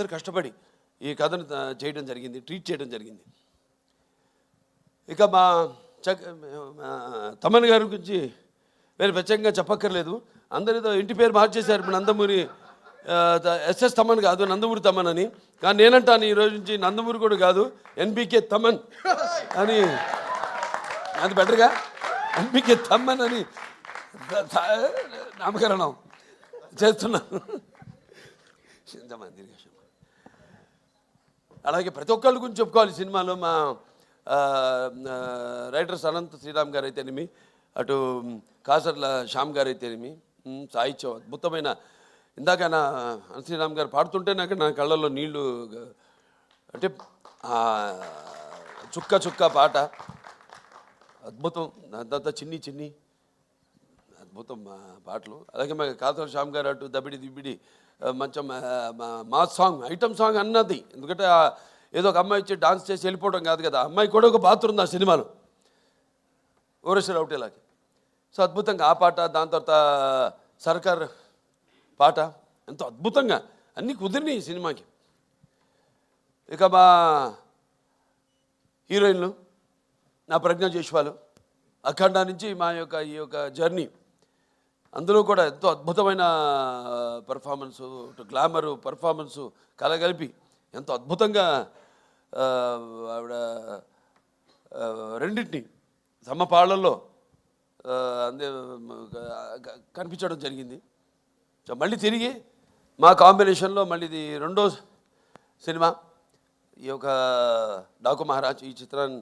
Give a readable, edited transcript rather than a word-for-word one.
అందరూ కష్టపడి ఈ కథను చేయడం జరిగింది, ట్రీట్ చేయడం జరిగింది. ఇక మా తమన్ గారి గురించి వేరే ప్రత్యేకంగా చెప్పక్కర్లేదు. అందరితో ఇంటి పేరు మార్చేశారు. ఇప్పుడు నందమూరి ఎస్ఎస్ తమన్ కాదు, నందమూరి తమన్ అని. కానీ నేనంటాను ఈ రోజు నుంచి నందమూరి కూడా కాదు, ఎన్బికే తమన్ అని. అది బెటర్గా ఎన్బికే తమన్ అని నామకరణం చేస్తున్నాను. అలాగే ప్రతి ఒక్కళ్ళ గురించి చెప్పుకోవాలి సినిమాలో. మా రైటర్స్ అనంత శ్రీరామ్ గారు అయితేనేమి, అటు కాసర్ల శ్యామ్ గారు అయితేనేమి, సాహిత్యం అద్భుతమైన. ఇందాక అనంత శ్రీరామ్ గారు పాడుతుంటే నా కళ్ళల్లో నీళ్లు, అంటే చుక్క చుక్క పాట అద్భుతం. అంతా చిన్ని చిన్ని అద్భుతం పాటలు. అలాగే మా కాసర్ల శ్యామ్ గారు అటు దబిడి దిబిడి మంచి మా సాంగ్, ఐటమ్ సాంగ్ అన్నది. ఎందుకంటే ఏదో ఒక అమ్మాయి వచ్చి డాన్స్ చేసి వెళ్ళిపోవడం కాదు కదా, అమ్మాయి కూడా ఒక పాత్ర ఉంది ఆ సినిమాలో, ఓరేశ్వర అవుటేలాకి. సో అద్భుతంగా ఆ పాట, దాని తర్వాత సర్కార్ పాట ఎంతో అద్భుతంగా అన్నీ కుదిరినాయి ఈ సినిమాకి. ఇక మా హీరోయిన్లు నా ప్రజ్ఞ జైస్వాల్, అఖండ నుంచి ఈ యొక్క జర్నీ, అందులో కూడా ఎంతో అద్భుతమైన పర్ఫార్మెన్సు, గ్లామరు పర్ఫార్మెన్సు కలగలిపి ఎంతో అద్భుతంగా ఆవిడ రెండింటిని సమపాళ్లలో అందే కనిపించడం జరిగింది. సో మళ్ళీ తిరిగి మా కాంబినేషన్లో మళ్ళీ ఇది రెండో సినిమా. ఈ యొక్క డాకు మహారాజ్ ఈ చిత్రాన్ని